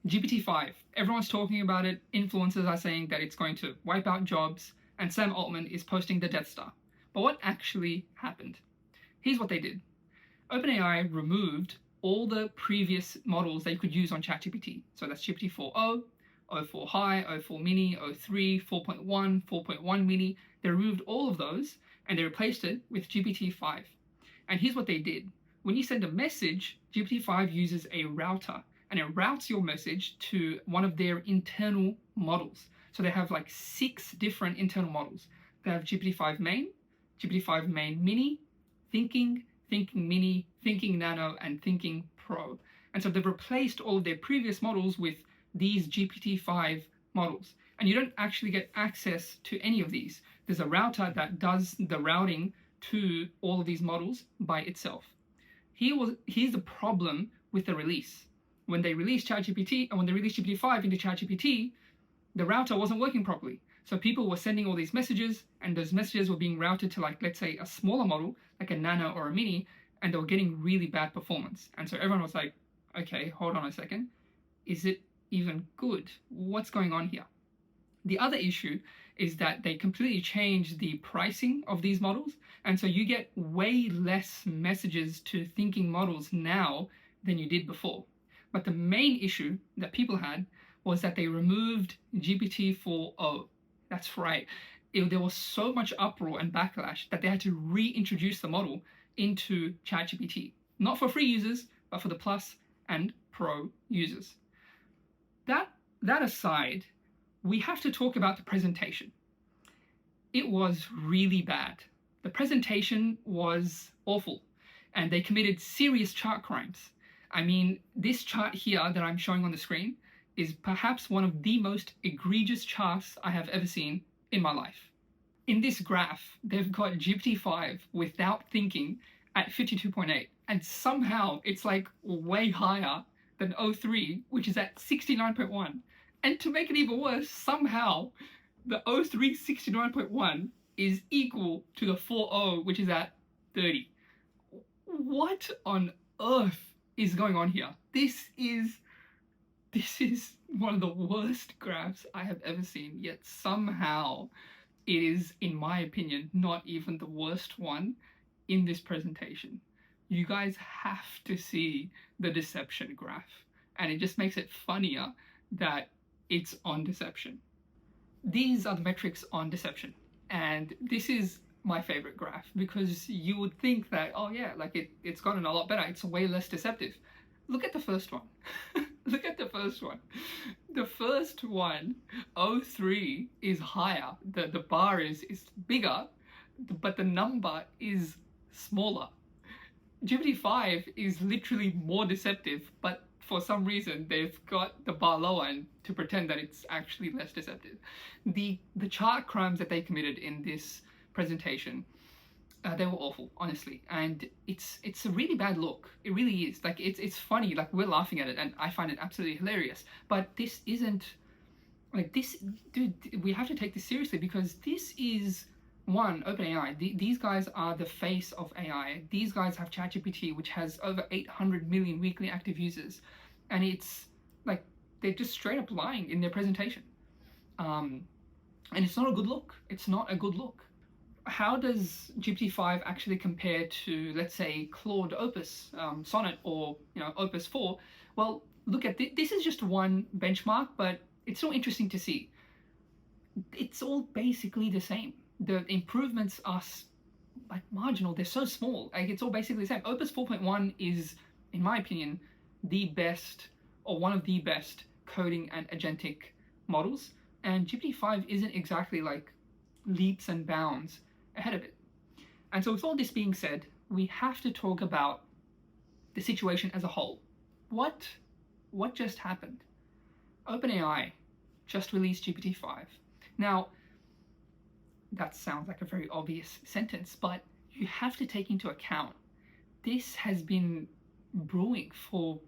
GPT-5, everyone's talking about it, influencers are saying that it's going to wipe out jobs, and Sam Altman is posting the Death Star. But what actually happened? Here's what they did. OpenAI removed all the previous models that you could use on ChatGPT. So that's GPT-4o, O4 High, O4 Mini, O3, 4.1, 4.1 Mini. They removed all of those and they replaced it with GPT-5. And here's what they did. When you send a message, GPT-5 uses a router and it routes your message to one of their internal models. So they have like 6 different internal models. They have GPT-5 Main, GPT-5 Main Mini, Thinking, Thinking Mini, Thinking Nano, and Thinking Pro. And so they've replaced all of their previous models with these GPT-5 models. And you don't actually get access to any of these. There's a router that does the routing to all of these models by itself. Here's the problem with the release. When they released ChatGPT, and when they released GPT-5 into ChatGPT, the router wasn't working properly. So people were sending all these messages, and those messages were being routed to, like, let's say a smaller model, like a Nano or a Mini, and they were getting really bad performance. And so everyone was like, okay, hold on a second. Is it even good? What's going on here? The other issue is that they completely changed the pricing of these models. And so you get way less messages to thinking models now than you did before. But the main issue that people had was that they removed GPT-4o. That's right. There was so much uproar and backlash that they had to reintroduce the model into ChatGPT. Not for free users, but for the Plus and Pro users. That aside, we have to talk about the presentation. It was really bad. The presentation was awful, and they committed serious chart crimes. I mean, this chart here that I'm showing on the screen is perhaps one of the most egregious charts I have ever seen in my life. In this graph, they've got GPT-5 without thinking at 52.8, and somehow it's like way higher than O3, which is at 69.1. And to make it even worse, somehow the O3 69.1 is equal to the 4.0, which is at 30. What on earth is going on here? This is one of the worst graphs I have ever seen, yet somehow it is, in my opinion, not even the worst one in this presentation. You guys have to see the deception graph, and it just makes it funnier that it's on deception. These are the metrics on deception, and this is my favorite graph because you would think that, oh yeah, like it's gotten a lot better, it's way less deceptive. Look at the first one. Look at the first one. The first one, O3, is higher. The bar is bigger, but the number is smaller. GPT-5 is literally more deceptive, but for some reason they've got the bar lower and to pretend that it's actually less deceptive. The chart crimes that they committed in this presentation, they were awful, honestly, and it's a really bad look. It really is. Like, it's funny, like we're laughing at it and I find it absolutely hilarious, but this isn't like this. Dude, we have to take this seriously because this is one, OpenAI. These guys are the face of AI. These guys have ChatGPT, which has over 800 million weekly active users, and it's like they're just straight up lying in their presentation, and it's not a good look. It's not a good look. How does GPT-5 actually compare to, let's say, Claude Opus, Sonnet, or Opus 4? Well, look at this is just one benchmark, but it's so interesting to see. It's all basically the same. The improvements are like marginal. They're so small. Like, it's all basically the same. Opus 4.1 is, in my opinion, the best, or one of the best, coding and agentic models, and GPT-5 isn't exactly like leaps and bounds ahead of it. And so with all this being said, we have to talk about the situation as a whole. What just happened? OpenAI just released GPT-5. Now, that sounds like a very obvious sentence, but you have to take into account this has been brewing for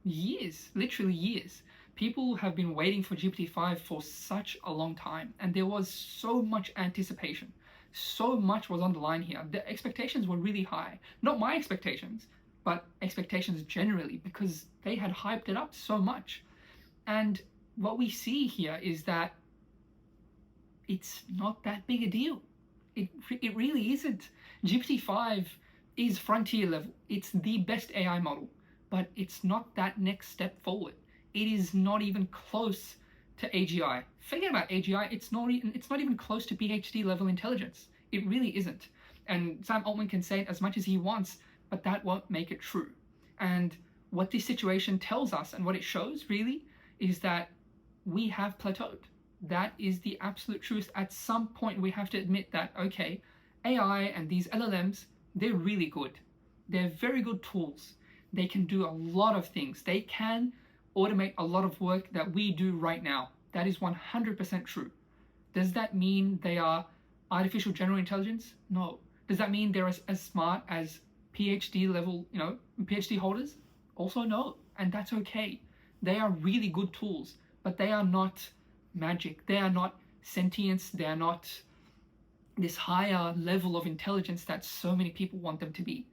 years, literally years. People have been waiting for GPT-5 for such a long time, and there was so much anticipation. So much was on the line here. The expectations were really high. Not my expectations, but expectations generally, because they had hyped it up so much. And what we see here is that it's not that big a deal. It really isn't. GPT-5 is frontier level. It's the best AI model, but it's not that next step forward. It is not even close to AGI. Forget about AGI. It's not even close to PhD level intelligence. It really isn't. And Sam Altman can say it as much as he wants, but that won't make it true. And what this situation tells us and what it shows really is that we have plateaued. That is the absolute truth. At some point, we have to admit that, okay, AI and these LLMs, they're really good. They're very good tools. They can do a lot of things. They can automate a lot of work that we do right now. That is 100% true. Does that mean they are artificial general intelligence? No. Does that mean they're as smart as PhD level, PhD holders? Also no. And that's okay. They are really good tools, but they are not magic. They are not sentience. They are not this higher level of intelligence that so many people want them to be.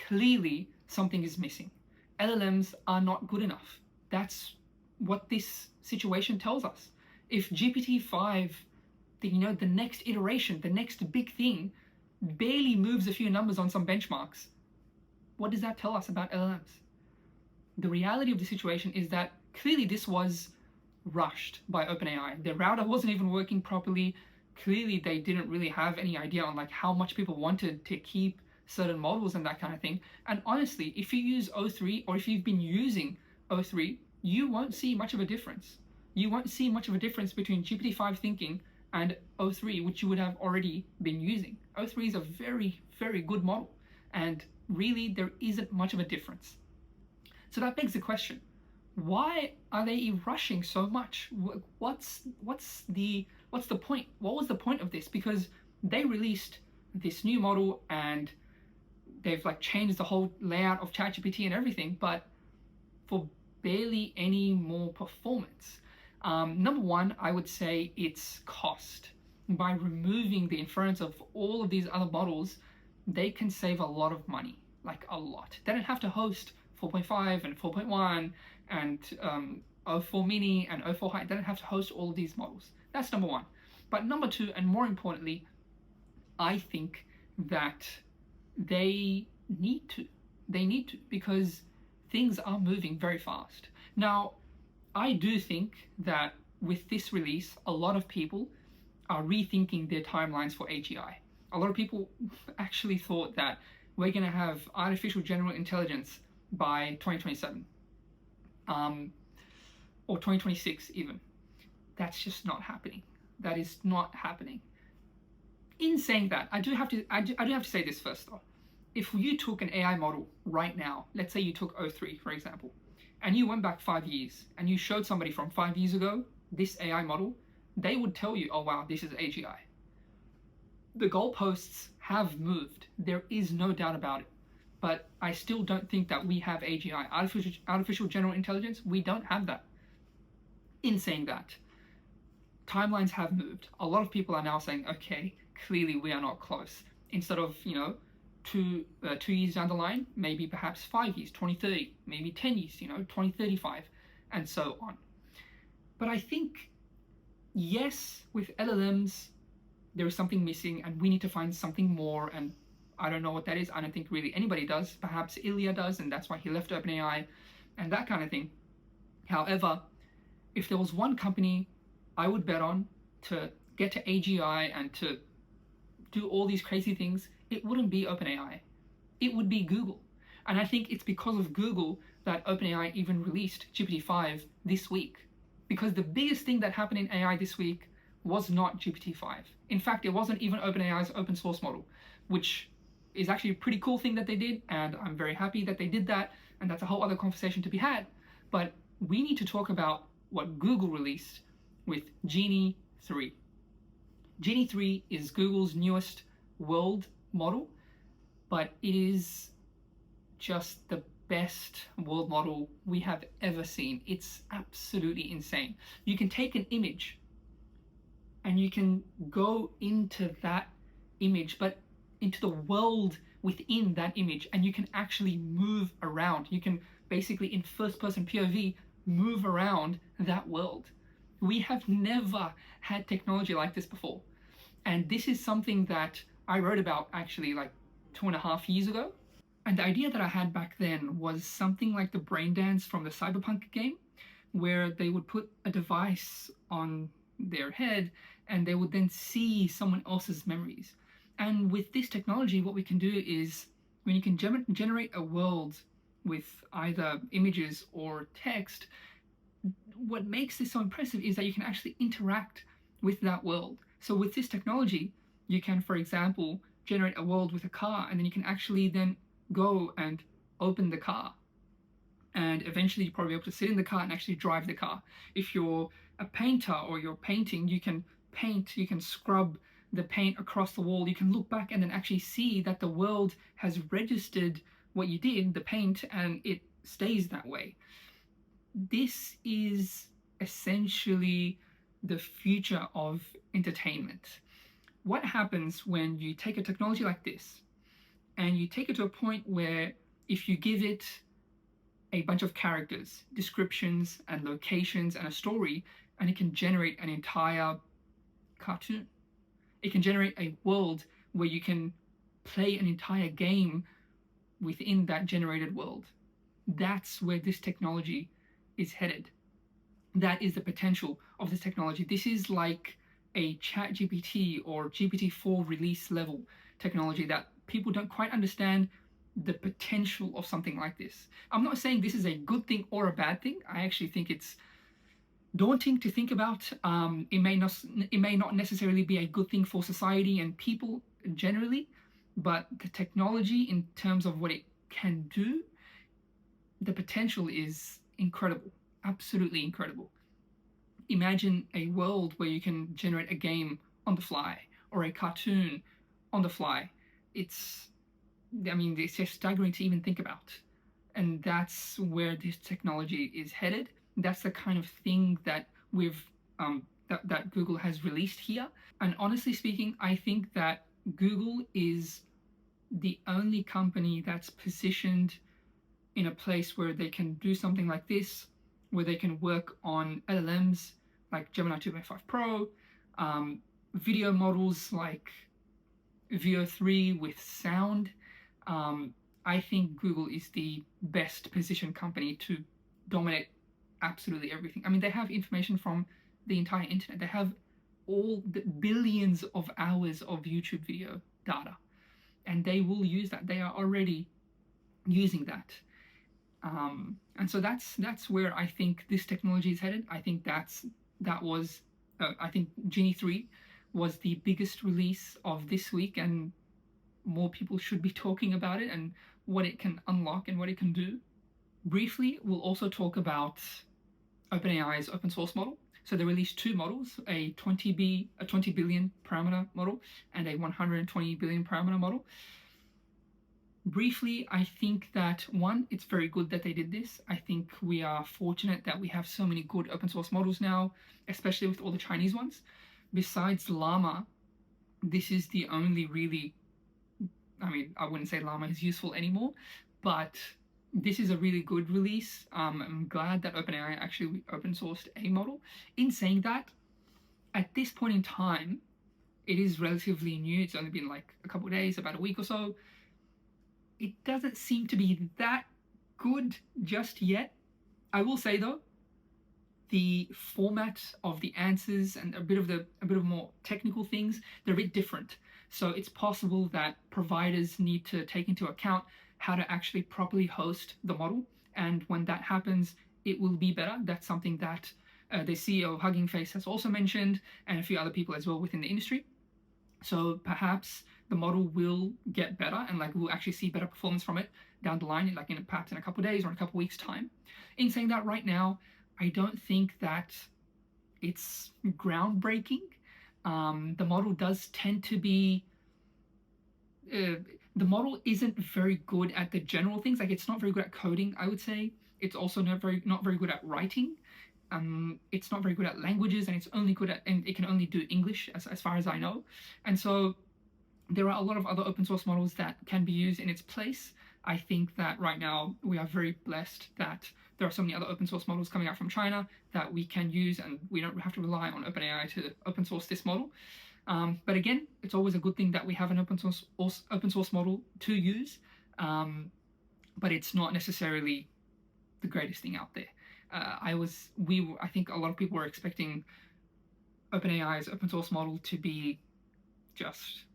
Clearly, something is missing. LLMs are not good enough. That's what this situation tells us. If GPT-5, the next iteration, the next big thing, barely moves a few numbers on some benchmarks, what does that tell us about LLMs? The reality of the situation is that clearly this was rushed by OpenAI. Their router wasn't even working properly. Clearly they didn't really have any idea on how much people wanted to keep certain models and that kind of thing. And honestly, if you use O3 or if you've been using O3, you won't see much of a difference. You won't see much of a difference between GPT-5 thinking and O3, which you would have already been using. O3 is a very, very good model, and really there isn't much of a difference. So that begs the question, why are they rushing so much? What's the point? What was the point of this? Because they released this new model and they've changed the whole layout of ChatGPT and everything, but for barely any more performance. Number one, I would say it's cost. By removing the inference of all of these other models, they can save a lot of money, a lot. They don't have to host 4.5 and 4.1 and O4 mini and O4 high. They don't have to host all of these models. That's number one. But number two, and more importantly, I think that they need to because things are moving very fast. Now, I do think that with this release, a lot of people are rethinking their timelines for AGI. A lot of people actually thought that we're going to have artificial general intelligence by 2027 or 2026 even. That's just not happening. That is not happening. In saying that, I do have to say this first though. If you took an AI model right now, let's say you took O3 for example, and you went back 5 years and you showed somebody from 5 years ago this AI model, they would tell you, oh wow, this is AGI. The goalposts have moved. There is no doubt about it. But I still don't think that we have AGI, artificial general intelligence. We don't have that. In saying that, timelines have moved. A lot of people are now saying, okay, clearly we are not close. Instead of, 2 years down the line, maybe perhaps 5 years, 2030, maybe 10 years, 2035, and so on. But I think, yes, with LLMs, there is something missing and we need to find something more, and I don't know what that is. I don't think really anybody does. Perhaps Ilya does, and that's why he left OpenAI and that kind of thing. However, if there was one company I would bet on to get to AGI and to do all these crazy things, it wouldn't be OpenAI. It would be Google. And I think it's because of Google that OpenAI even released GPT-5 this week. Because the biggest thing that happened in AI this week was not GPT-5. In fact, it wasn't even OpenAI's open source model, which is actually a pretty cool thing that they did, and I'm very happy that they did that, and that's a whole other conversation to be had. But we need to talk about what Google released with Genie 3. Genie 3 is Google's newest world model, but it is just the best world model we have ever seen. It's absolutely insane. You can take an image and you can go into that image, but into the world within that image, and you can actually move around. You can basically, in first person POV, move around that world. We have never had technology like this before. And this is something that I wrote about actually like 2.5 years ago. And the idea that I had back then was something like the brain dance from the Cyberpunk game, where they would put a device on their head and they would then see someone else's memories. And with this technology, what we can do is when you can generate a world with either images or text, what makes this so impressive is that you can actually interact with that world. So with this technology, you can, for example, generate a world with a car, and then you can actually then go and open the car. And eventually you'll probably be able to sit in the car and actually drive the car. If you're a painter or you're painting, you can paint, you can scrub the paint across the wall, you can look back and then actually see that the world has registered what you did, the paint, and it stays that way. This is essentially the future of entertainment. What happens when you take a technology like this and you take it to a point where if you give it a bunch of characters, descriptions, and locations, and a story, and it can generate an entire cartoon. It can generate a world where you can play an entire game within that generated world. That's where this technology is headed. That is the potential of this technology. This is like a ChatGPT or GPT-4 release level technology that people don't quite understand the potential of something like this. I'm not saying this is a good thing or a bad thing. I actually think it's daunting to think about. It may not necessarily be a good thing for society and people generally, but the technology in terms of what it can do, the potential is incredible, absolutely incredible. Imagine a world where you can generate a game on the fly or a cartoon on the fly. It's just staggering to even think about. And that's where this technology is headed. That's the kind of thing that that Google has released here. And honestly speaking, I think that Google is the only company that's positioned in a place where they can do something like this, where they can work on LLMs like Gemini 2.5 Pro, video models like Veo 3 with sound. I think Google is the best positioned company to dominate absolutely everything. I mean, they have information from the entire internet. They have all the billions of hours of YouTube video data, and they will use that. They are already using that. And so that's where I think this technology is headed. I think I think Genie 3 was the biggest release of this week, and more people should be talking about it and what it can unlock and what it can do. Briefly, we'll also talk about OpenAI's open source model. So they released two models, a 20 billion parameter model and a 120 billion parameter model. Briefly, I think that one, it's very good that they did this. I think we are fortunate that we have so many good open source models now, especially with all the Chinese ones. Besides Llama, this is the only really, I wouldn't say Llama is useful anymore, but this is a really good release. I'm glad that OpenAI actually open sourced a model. In saying that, at this point in time, it is relatively new. It's only been like a couple of days, about a week or so. It doesn't seem to be that good just yet. I will say though, the format of the answers and a bit of more technical things, they're a bit different. So it's possible that providers need to take into account how to actually properly host the model. And when that happens, it will be better. That's something that the CEO of Hugging Face has also mentioned, and a few other people as well within the industry. So perhaps the model will get better, and we'll actually see better performance from it down the line, perhaps in a couple of days or in a couple of weeks' time. In saying that, right now, I don't think that it's groundbreaking. The model does tend to be the model isn't very good at the general things. It's not very good at coding, I would say. It's also not very good at writing. It's not very good at languages, and it can only do English as far as I know. And so there are a lot of other open source models that can be used in its place. I think that right now we are very blessed that there are so many other open source models coming out from China that we can use, and we don't have to rely on OpenAI to open source this model. But again, it's always a good thing that we have an open source model to use, but it's not necessarily the greatest thing out there. I think a lot of people were expecting OpenAI's open source model to be just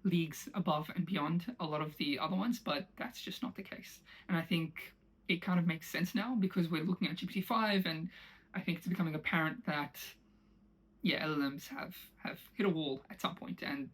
leagues above and beyond a lot of the other ones, but that's just not the case. And I think it kind of makes sense now because we're looking at GPT-5, and I think it's becoming apparent that LLMs have hit a wall at some point, and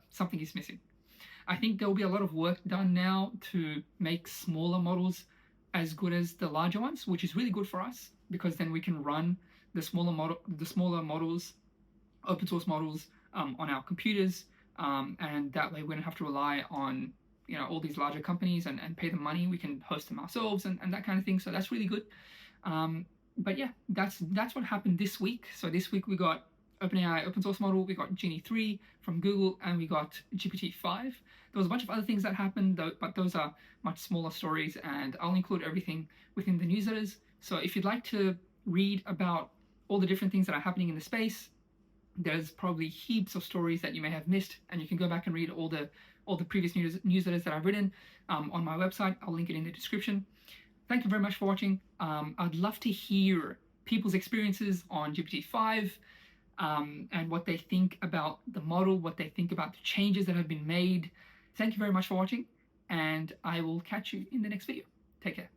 something is missing. I think there will be a lot of work done now to make smaller models as good as the larger ones, which is really good for us because then we can run the smaller models, open source models, on our computers, and that way we don't have to rely on all these larger companies and pay them money. We can host them ourselves and that kind of thing. So that's really good. But yeah, that's what happened this week. So this week we got OpenAI open source model, we got Genie 3 from Google, and we got GPT-5. There was a bunch of other things that happened, though, but those are much smaller stories, and I'll include everything within the newsletters. So if you'd like to read about all the different things that are happening in the space, there's probably heaps of stories that you may have missed, and you can go back and read all the previous newsletters that I've written on my website. I'll link it in the description. Thank you very much for watching. I'd love to hear people's experiences on GPT-5, and what they think about the model, what they think about the changes that have been made. Thank you very much for watching, and I will catch you in the next video. Take care.